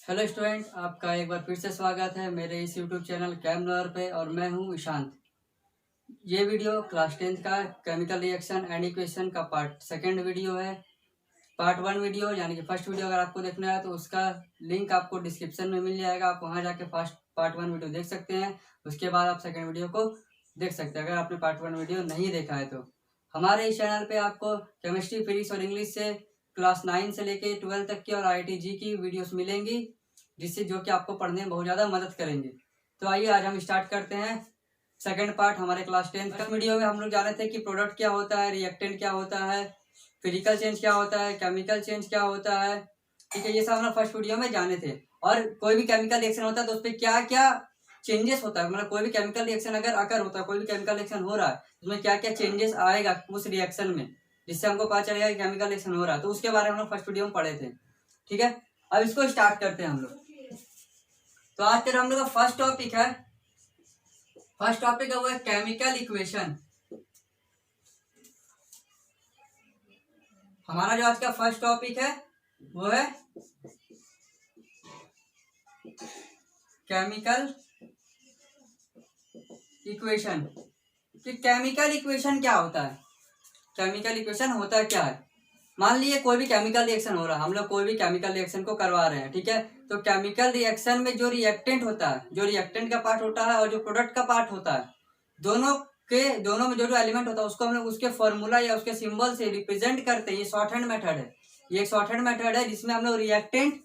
Hello student, आपका एक बार फिर से स्वागत है मेरे इस यूट्यूब चैनल कैमनर पे। और मैं हूं ईशांत। ये वीडियो क्लास 10th का केमिकल रिएक्शन एंड इक्वेशन का पार्ट सेकंड वीडियो है। पार्ट 1 वीडियो यानी कि फर्स्ट वीडियो अगर आपको देखना है तो उसका लिंक आपको डिस्क्रिप्शन में मिल जाएगा। आप वहां जाके फर्स्ट पार्ट 1 वीडियो देख सकते हैं। उसके बाद आप सेकेंड वीडियो को देख सकते हैं अगर आपने पार्ट 1 वीडियो नहीं देखा है तो। हमारे इस चैनल पे आपको केमिस्ट्री, फिजिक्स और इंग्लिश से क्लास 9 से लेके 12 तक की और IIT-जी की वीडियोस मिलेंगी, जिससे जो कि आपको पढ़ने में बहुत ज़्यादा मदद करेंगे। तो आइए आज हम स्टार्ट करते हैं सेकंड पार्ट हमारे क्लास 10 का। वीडियो में हम लोग जाने थे कि प्रोडक्ट क्या होता है, रिएक्टेंट क्या होता है, फिजिकल चेंज क्या होता है, केमिकल चेंज क्या होता है। ठीक है, ये सब हम लोग फर्स्ट वीडियो में जाने थे। और कोई भी केमिकल रिएक्शन होता है तो उस पर क्या क्या चेंजेस होता है, मतलब कोई भी केमिकल रिएक्शन अगर अकर होता है, कोई भी केमिकल रिएक्शन हो रहा है उसमें क्या क्या चेंजेस आएगा उस रिएक्शन में, जिससे हमको पता चलेगा कि केमिकल रिएक्शन हो रहा है। तो उसके बारे में हम लोग फर्स्ट वीडियो में पढ़े थे। ठीक है, अब इसको स्टार्ट करते हैं हम लोग। तो आज तेरा हम लोग का फर्स्ट टॉपिक है वो है केमिकल इक्वेशन। हमारा जो आज का फर्स्ट टॉपिक है वो है केमिकल इक्वेशन। कि केमिकल इक्वेशन क्या होता है, केमिकल इक्वेशन होता क्या है। मान लीजिए कोई भी केमिकल रिएक्शन हो रहा है, हम लोग कोई भी केमिकल रिएक्शन को करवा रहे हैं। ठीक है, तो केमिकल रिएक्शन में जो रिएक्टेंट होता है, जो रिएक्टेंट का पार्ट होता है और जो प्रोडक्ट का पार्ट होता है, दोनों में जो जो एलिमेंट होता है उसको हम लोग उसके फॉर्मूला या उसके सिंबल से रिप्रेजेंट करते हैं। ये शॉर्ट हैंड मेथड है, ये एक शॉर्ट हैंड मेथड है जिसमें हम लोग रिएक्टेंट,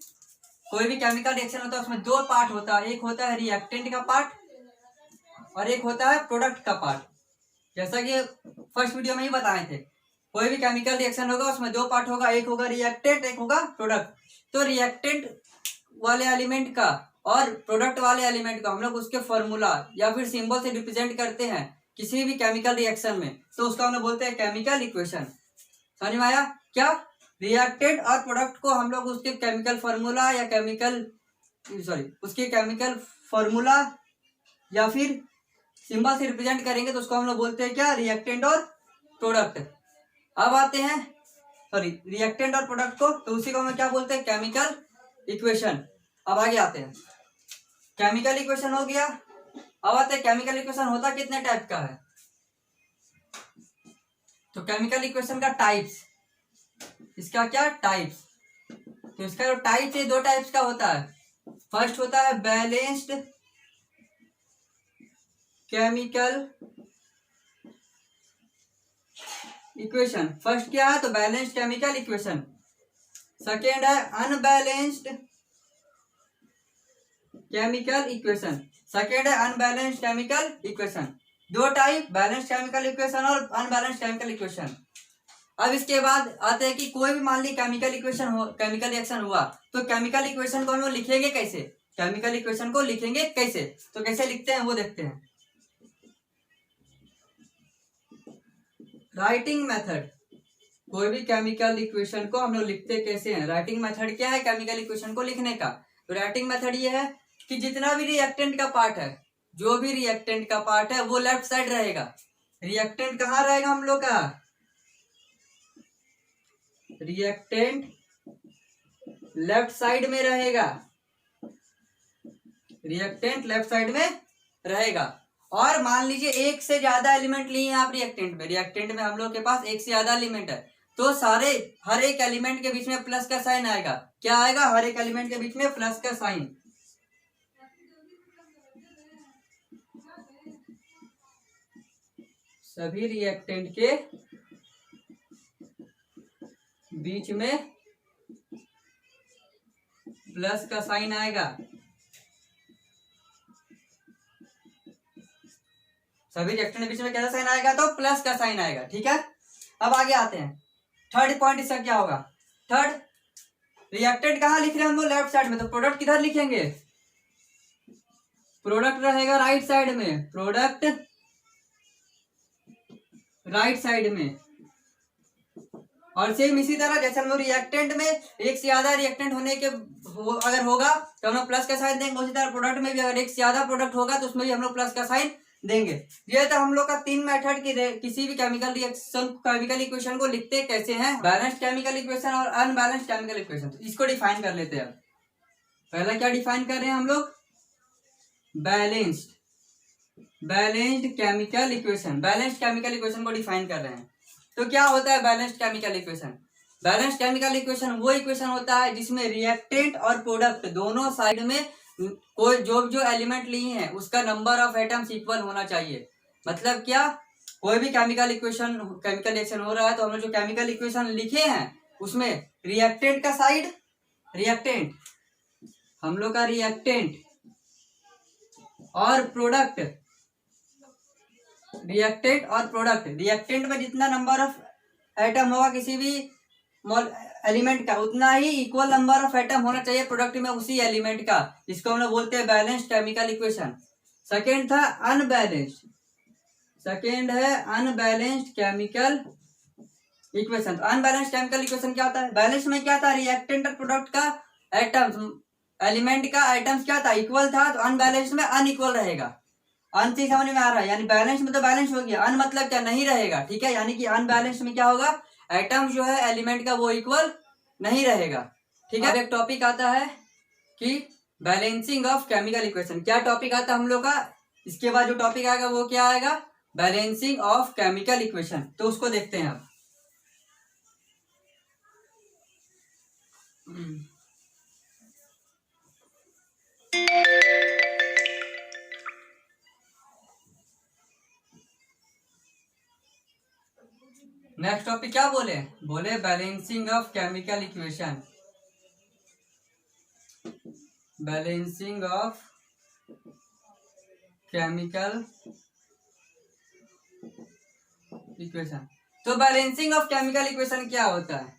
कोई भी केमिकल रिएक्शन होता है उसमें दो पार्ट होता है, एक होता है रिएक्टेंट का पार्ट और एक होता है प्रोडक्ट का पार्ट। जैसा कि फर्स्ट वीडियो में ही बताए थे, कोई भी केमिकल रिएक्शन होगा उसमें दो पार्ट होगा, एक होगा रिएक्टेंट, एक होगा प्रोडक्ट। तो रिएक्टेंट वाले एलिमेंट का और प्रोडक्ट वाले एलिमेंट का हम लोग उसके फॉर्मूला या फिर सिंबल से रिप्रेजेंट करते हैं किसी भी केमिकल रिएक्शन में, तो उसका हम लोग बोलते हैं केमिकल इक्वेशन। समझ में आया क्या? रिएक्टेंट और प्रोडक्ट को हम लोग उसके केमिकल फॉर्मूला या उसके केमिकल फॉर्मूला या फिर सिंबल से रिप्रेजेंट करेंगे तो उसको हम लोग बोलते हैं क्या? रिएक्टेंट और प्रोडक्ट। अब आते हैं रिएक्टेंट और प्रोडक्ट को, तो उसी को हम क्या बोलते हैं? Chemical equation. अब आगे आते हैं, केमिकल इक्वेशन हो गया। अब आते हैं केमिकल इक्वेशन होता कितने टाइप का है। तो केमिकल इक्वेशन का टाइप्स, इसका क्या टाइप्स, तो इसका जो टाइप्स है दो टाइप्स का होता है। फर्स्ट होता है बैलेंस्ड केमिकल इक्वेशन। फर्स्ट क्या है? तो बैलेंस्ड केमिकल इक्वेशन। सेकेंड है अनबैलेंस्ड केमिकल इक्वेशन। सेकेंड है अनबैलेंस्ड केमिकल इक्वेशन। दो टाइप, बैलेंस्ड केमिकल इक्वेशन और अनबैलेंस्ड केमिकल इक्वेशन। अब इसके बाद आते हैं कि कोई भी मान ली केमिकल इक्वेशन हो, केमिकल रिएक्शन हुआ, तो केमिकल इक्वेशन को हम लोग लिखेंगे कैसे? केमिकल इक्वेशन को लिखेंगे कैसे, तो कैसे लिखते हैं वो देखते हैं। राइटिंग मेथड, कोई भी केमिकल इक्वेशन को हम लोग लिखते कैसे हैं? राइटिंग मेथड क्या है केमिकल इक्वेशन को लिखने का? तो राइटिंग मेथड ये है कि जितना भी रिएक्टेंट का पार्ट है, जो भी रिएक्टेंट का पार्ट है वो लेफ्ट साइड रहेगा। रिएक्टेंट कहाँ रहेगा हम लोग का? रिएक्टेंट लेफ्ट साइड में रहेगा, रिएक्टेंट लेफ्ट साइड में रहेगा। और मान लीजिए एक से ज्यादा एलिमेंट लिए हैं आप रिएक्टेंट में हम लोग के पास एक से ज्यादा एलिमेंट है, तो हर एक एलिमेंट के बीच में प्लस का साइन आएगा। क्या आएगा? हर एक एलिमेंट के बीच में प्लस का साइन। सभी रिएक्टेंट के बीच में प्लस का साइन आएगा। सभी रिएक्टेंट के बीच में कैसा साइन आएगा? तो प्लस का साइन आएगा। ठीक है, अब आगे आते हैं। थर्ड पॉइंट इसका क्या होगा? थर्ड, रिएक्टेंट कहाँ लिख रहे हैं हम लोग? लेफ्ट साइड में, तो प्रोडक्ट किधर लिखेंगे? प्रोडक्ट रहेगा राइट साइड में, प्रोडक्ट राइट साइड में। और सेम इसी तरह जैसे हम लोग रिएक्टेंट में एक से ज्यादा रिएक्टेंट होने के अगर होगा तो हम लोग प्लस का साइन देंगे, उसी तरह प्रोडक्ट में भी अगर एक से ज्यादा प्रोडक्ट होगा तो उसमें भी हम लोग प्लस का साइन देंगे। ये तो हम लोग का तीन मेथड की किसी भी केमिकल रिएक्शन, केमिकल इक्वेशन को लिखते कैसे हैं? बैलेंस्ड केमिकल इक्वेशन और अनबैलेंस्ड केमिकल इक्वेशन। इसको डिफाइन कर लेते हैं। पहला क्या डिफाइन कर रहे हैं हम लोग, balanced chemical equation, balanced chemical equation को डिफाइन कर रहे हैं। तो क्या होता है balanced chemical equation? Balanced chemical equation वो इक्वेशन होता है जिसमें रिएक्टेंट और प्रोडक्ट दोनों साइड में कोई जो एलिमेंट लिए हैं उसका नंबर ऑफ एटम्स इक्वल होना चाहिए। मतलब क्या, कोई भी केमिकल रिएक्शन हो रहा है तो हम लोग जो केमिकल इक्वेशन लिखे हैं उसमें रिएक्टेंट का साइड, रिएक्टेंट हम लोग का रिएक्टेंट और प्रोडक्ट, रिएक्टेंट में जितना नंबर ऑफ एटम होगा किसी भी एलिमेंट का उतना ही इक्वल नंबर ऑफ एटम होना चाहिए प्रोडक्ट में उसी एलिमेंट का, जिसको हम लोग बोलते हैं बैलेंस्ड केमिकल इक्वेशन। सेकेंड था अनबैलेंस्ड, सेकेंड है अनबैलेंस्ड केमिकल इक्वेशन। तो अनबैलेंस्ड केमिकल इक्वेशन क्या होता है? बैलेंस में क्या था, रिएक्टेंट और प्रोडक्ट का एटम्स, एलिमेंट का एटम्स क्या था, इक्वल था, तो अनबैलेंस्ड में अनइक्वल रहेगा। अन से समझ में आ रहा है, यानी बैलेंस में तो बैलेंस हो गया, अन मतलब क्या, नहीं रहेगा। ठीक है, यानी कि अनबैलेंस में क्या होगा, एटम्स जो है एलिमेंट का वो इक्वल नहीं रहेगा। ठीक है, अब एक टॉपिक आता है कि बैलेंसिंग ऑफ केमिकल इक्वेशन। क्या टॉपिक आता है हम लोग का, इसके बाद जो टॉपिक आएगा वो क्या आएगा, बैलेंसिंग ऑफ केमिकल इक्वेशन। तो उसको देखते हैं अब। नेक्स्ट टॉपिक क्या बोले, balancing of chemical equation, balancing of chemical equation. तो बैलेंसिंग ऑफ केमिकल इक्वेशन क्या होता है,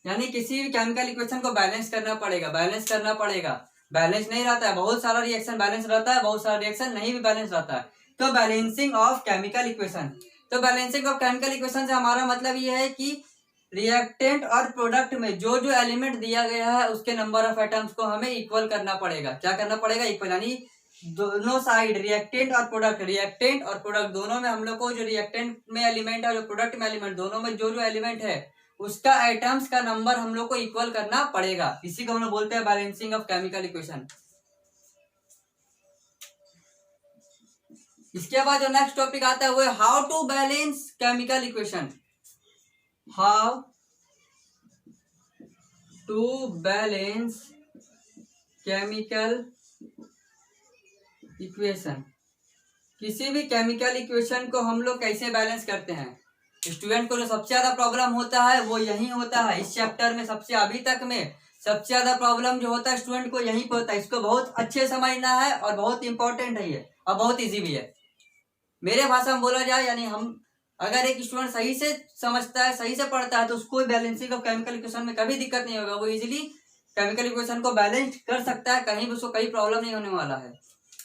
यानी किसी भी केमिकल इक्वेशन को बैलेंस करना पड़ेगा, बैलेंस नहीं रहता है, बहुत सारा रिएक्शन बैलेंस रहता है, बहुत सारा रिएक्शन नहीं भी बैलेंस रहता है। तो बैलेंसिंग ऑफ केमिकल इक्वेशन, तो बैलेंसिंग ऑफ केमिकल इक्वेशन से हमारा मतलब ये है कि रिएक्टेंट और प्रोडक्ट में जो एलिमेंट दिया गया है उसके नंबर ऑफ एटम्स को हमें इक्वल करना पड़ेगा। क्या करना पड़ेगा, इक्वल, यानी दोनों साइड रिएक्टेंट और प्रोडक्ट दोनों में हम लोग को जो रिएक्टेंट में एलिमेंट है, जो प्रोडक्ट में एलिमेंट, दोनों में जो एलिमेंट है उसका एटम्स का नंबर हम लोग को इक्वल करना पड़ेगा। इसी को हम लोग बोलते हैं बैलेंसिंग ऑफ केमिकल इक्वेशन। इसके बाद जो नेक्स्ट टॉपिक आता है वो है how to balance chemical equation, how to balance chemical equation. किसी भी केमिकल इक्वेशन को हम लोग कैसे बैलेंस करते हैं। स्टूडेंट को जो सबसे ज्यादा प्रॉब्लम होता है वो यही होता है, इस चैप्टर में सबसे अभी तक में सबसे ज्यादा प्रॉब्लम जो होता है स्टूडेंट को यही होता है। इसको बहुत अच्छे समझना है और बहुत इंपॉर्टेंट है ये, और बहुत इजी भी है। मेरे भाषा में बोला जाए, यानी हम अगर एक स्टूडेंट सही से समझता है, सही से पढ़ता है, तो उसको बैलेंसिंग ऑफ केमिकल इक्वेशन में कभी दिक्कत नहीं होगा, वो इजीली केमिकल इक्वेशन को बैलेंस कर सकता है, कहीं भी उसको कहीं प्रॉब्लम नहीं होने वाला है।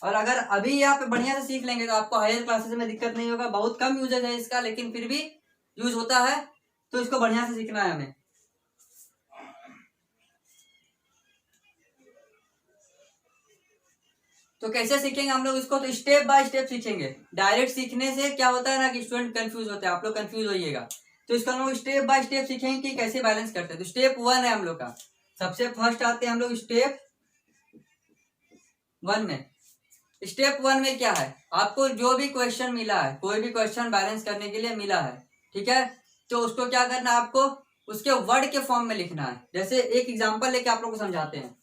और अगर अभी आप बढ़िया से सीख लेंगे तो आपको हायर क्लासेस में दिक्कत नहीं होगा। बहुत कम यूजेज है इसका, लेकिन फिर भी यूज होता है, तो इसको बढ़िया से सीखना है हमें। तो कैसे सीखेंगे हम लोग इसको, तो स्टेप बाय स्टेप सीखेंगे। डायरेक्ट सीखने से क्या होता है ना कि स्टूडेंट कंफ्यूज होते हैं, आप लोग कंफ्यूज होइएगा। तो इसको हम लोग स्टेप बाय स्टेप सीखेंगे कि कैसे बैलेंस करते हैं। तो स्टेप 1 है हम लोग का, सबसे फर्स्ट आते हैं हम लोग स्टेप 1 में। स्टेप 1 में क्या है, आपको जो भी क्वेश्चन मिला है, कोई भी क्वेश्चन बैलेंस करने के लिए मिला है, ठीक है, तो उसको क्या करना है, आपको उसके वर्ड के फॉर्म में लिखना है। जैसे एक एग्जांपल लेके आप लोग को समझाते हैं।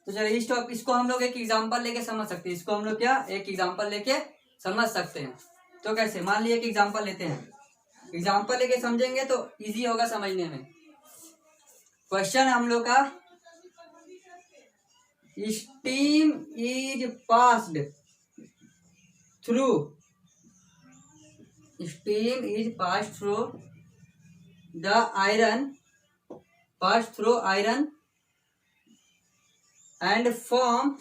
तो चलिए इसको हम लोग एक एग्जांपल लेके समझ सकते हैं। इसको हम लोग क्या एक एग्जांपल लेके समझ सकते हैं। तो कैसे, मान लीजिए एक एग्जांपल लेते हैं, एग्जांपल लेके समझेंगे तो इजी होगा समझने में। क्वेश्चन हम लोग का, steam is passed through, steam is passed through the iron, passed through iron and form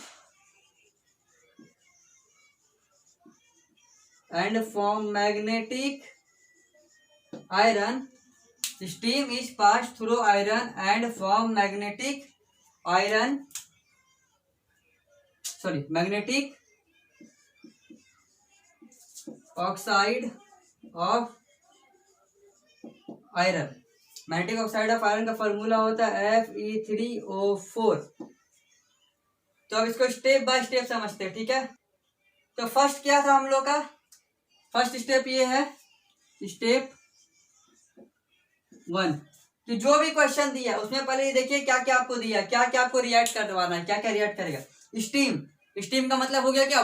magnetic iron. Steam is passed through iron and form magnetic oxide of iron. Magnetic oxide of iron का formula होता है Fe3O4। तो अब इसको step by step समझते हैं, ठीक है। तो फर्स्ट क्या था हम लोग का, फर्स्ट स्टेप ये है, स्टेप 1 कि जो भी क्वेश्चन दिया उसमें पहले ये देखिए क्या क्या आपको दिया, क्या क्या आपको रिएक्ट करवाना है, क्या क्या रिएक्ट करेगा। स्टीम का मतलब हो गया क्या,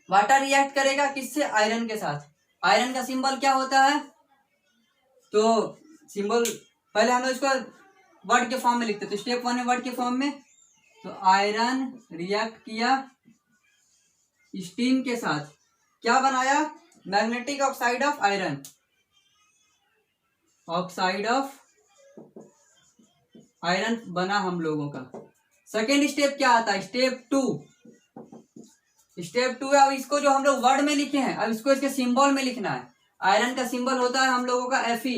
वाटर रिएक्ट करेगा किससे, आयरन के साथ। आयरन का सिंबल क्या होता है, तो सिंबल पहले हम लोग इसको वर्ड के फॉर्म में लिखते, तो स्टेप 1 में वर्ड के फॉर्म में, तो आयरन रिएक्ट किया स्टीम के साथ, क्या बनाया, magnetic oxide of iron, oxide of iron बना हम लोगों का। सेकेंड स्टेप क्या आता है, स्टेप 2 है। अब इसको जो हम लोग वर्ड में लिखे हैं, अब इसको इसके सिंबल में लिखना है। आयरन का सिंबल होता है हम लोगों का Fe,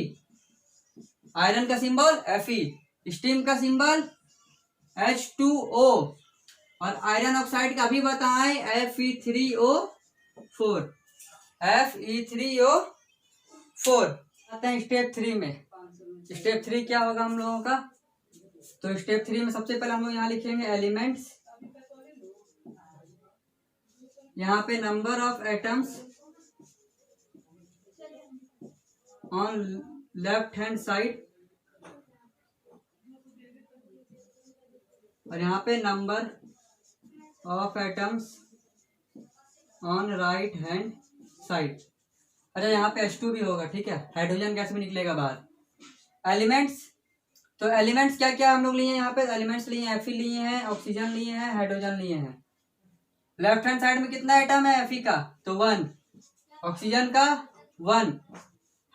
आयरन का सिंबल Fe, स्टीम का सिंबल H2O, और आयरन ऑक्साइड का भी बताएं Fe3O4। आते हैं स्टेप 3 में। स्टेप 3 क्या होगा हम लोगों का, तो स्टेप 3 में सबसे पहले हम लोग यहाँ लिखेंगे एलिमेंट्स, यहाँ पे number of atoms on left hand side, और यहाँ पे number of atoms on right hand side. अच्छा यहाँ पे H2 भी होगा, ठीक है, हाइड्रोजन गैस भी निकलेगा बाहर। एलिमेंट्स, तो एलिमेंट्स क्या क्या हम लोग लिए हैं, यहाँ पे एलिमेंट्स लिए हैं, Fe लिए हैं, ऑक्सीजन लिए हैं, हाइड्रोजन लिए हैं। लेफ्ट हैंड साइड में कितना एटम है Fe का, तो 1, ऑक्सीजन का 1,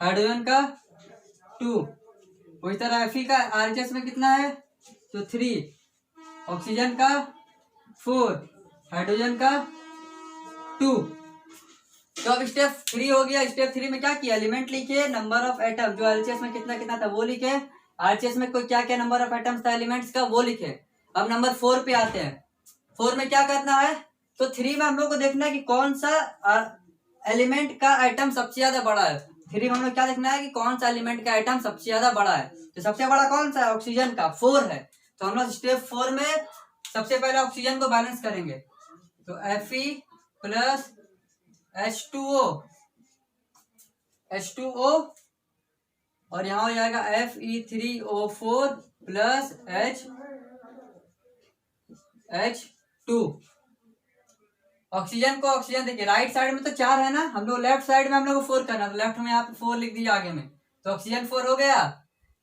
हाइड्रोजन का 2, उसी तरह Fe का RHS में कितना है, तो 3, ऑक्सीजन का 4, हाइड्रोजन का 2। तो अब स्टेप 3 हो गया। स्टेप 3 में क्या किया, एलिमेंट लिखे, नंबर ऑफ एटम जो RHS में कितना कितना था वो लिखे, RHS में कोई क्या क्या नंबर ऑफ एटम्स था एलिमेंट्स का वो लिखे। अब नंबर 4 पे आते हैं। 4 में क्या करना है, तो 3 में हम लोग को देखना है कि कौन सा एलिमेंट का आइटम सबसे ज्यादा बड़ा है। 3 में हम लोग क्या देखना है कि कौन सा एलिमेंट का आइटम सबसे ज्यादा बड़ा है, तो सबसे बड़ा कौन सा है, ऑक्सीजन का 4 है। तो हम लोग स्टेप 4 में सबसे पहले ऑक्सीजन को बैलेंस करेंगे, तो Fe प्लस H2O, और यहाँ हो जाएगा Fe3O4 प्लस H2। ऑक्सीजन देखिए राइट साइड में तो 4 है ना, हम लोग लेफ्ट साइड में हम लोग को 4 करना, तो लेफ्ट में यहाँ पे 4 लिख दीजिए आगे में, तो ऑक्सीजन 4 हो गया।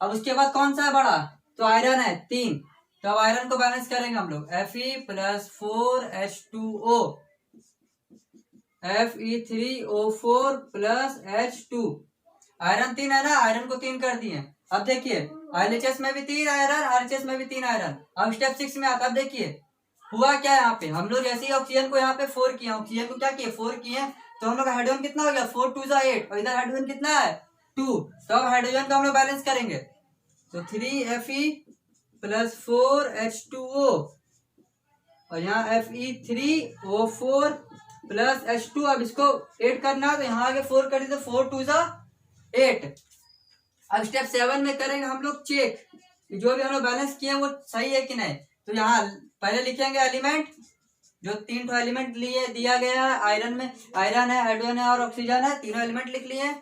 अब उसके बाद कौन सा है बड़ा, तो आयरन है 3, तो अब आयरन को बैलेंस करेंगे हम लोग, Fe plus 4 H2O, Fe3O4 plus H2। Iron 3 है ना, आयरन को 3 कर दिए। अब देखिए LHS में भी 3 आयरन, RHS में भी 3 आयरन। अब स्टेप 6 में आता, अब देखिए हुआ क्या, यहाँ पे हम लोग जैसे ही ऑक्सीजन को यहाँ पे 4 किए, ऑक्सीजन को क्या किए 4 किए, तो हम लोग हाइड्रोजन कितना हो गया 4 2 8, और इधर हाइड्रोजन कितना है 2, तो अब हाइड्रोजन का हम लोग बैलेंस करेंगे, तो 3 Fe प्लस 4 H2O, और यहाँ Fe3O4 प्लस H2। अब इसको 8 करना है, तो यहाँ आगे 4 कर दी, तो 4 2 8। अब स्टेप 7 में करेंगे हम लोग चेक कि जो भी हम लोग बैलेंस किए वो सही है कि नहीं। तो यहाँ पहले लिखेंगे एलिमेंट, जो 3 एलिमेंट लिए दिया गया है, आयरन में आयरन है, हाइड्रोजन है और ऑक्सीजन है, तीनों एलिमेंट लिख लिए।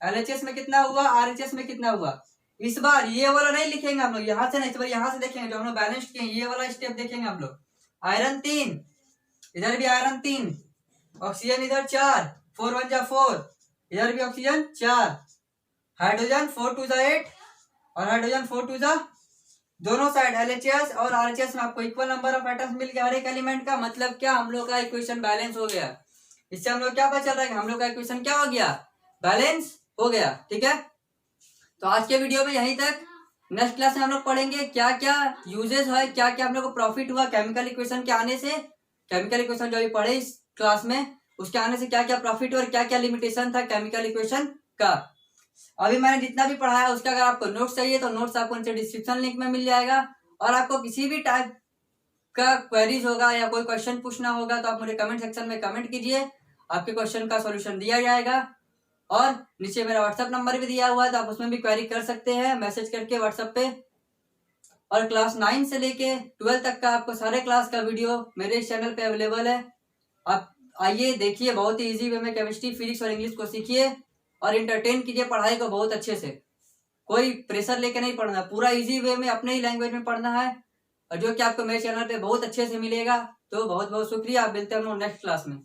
LHS में कितना हुआ, RHS में कितना हुआ। इस बार ये वाला नहीं लिखेंगे हम लोग, यहाँ से नहीं, इस बार यहाँ से देखेंगे, जो हम लोग बैलेंस किए ये वाला स्टेप देखेंगे हम लोग। आयरन 3, इधर भी आयरन 3, ऑक्सीजन इधर 4, 4 1 जा 4, इधर भी ऑक्सीजन 4, हाइड्रोजन 4 2 8, और हाइड्रोजन 4 2 दोनों साइड LHS और RHS में आपको इक्वल नंबर ऑफ एटम्स मिल गया हर एक एलिमेंट का। मतलब क्या, हम लोग का इक्वेशन बैलेंस हो गया। इससे हम लोग क्या पता चल रहा है कि हम लोग का इक्वेशन क्या हो गया, बैलेंस हो गया। ठीक है, तो आज के वीडियो में यहीं तक। नेक्स्ट क्लास में हम लोग पढ़ेंगे क्या क्या यूजेस है, क्या क्या हम लोग को प्रॉफिट हुआ केमिकल इक्वेशन के आने से। केमिकल इक्वेशन जो अभी पढ़े इस क्लास में, उसके आने से क्या क्या प्रॉफिट हुआ और क्या क्या लिमिटेशन था केमिकल इक्वेशन का। अभी मैंने जितना भी पढ़ाया उसका अगर आपको नोट्स चाहिए तो नोट्स आपको नीचे डिस्क्रिप्शन लिंक में मिल जाएगा। और आपको किसी भी टाइप का क्वेरीज होगा या कोई क्वेश्चन पूछना होगा तो आप मुझे कमेंट सेक्शन में कमेंट कीजिए, आपके क्वेश्चन का सॉल्यूशन दिया जाएगा। और नीचे मेरा व्हाट्सएप नंबर भी दिया हुआ है तो आप उसमें भी क्वेरी कर सकते हैं मैसेज करके व्हाट्सएप पे। और क्लास 9 से लेके 12 तक का आपको सारे क्लास का वीडियो मेरे इस चैनल पे अवेलेबल है। आप आइए देखिए, बहुत ही इजी वे में केमिस्ट्री, फिजिक्स और इंग्लिश को सीखिए और इंटरटेन कीजिए पढ़ाई को बहुत अच्छे से। कोई प्रेशर लेके नहीं पढ़ना, पूरा इजी वे में अपने ही लैंग्वेज में पढ़ना है, और जो कि आपको मेरे चैनल पे बहुत अच्छे से मिलेगा। तो बहुत बहुत शुक्रिया, आप मिलते हैं हम लोग नेक्स्ट क्लास में।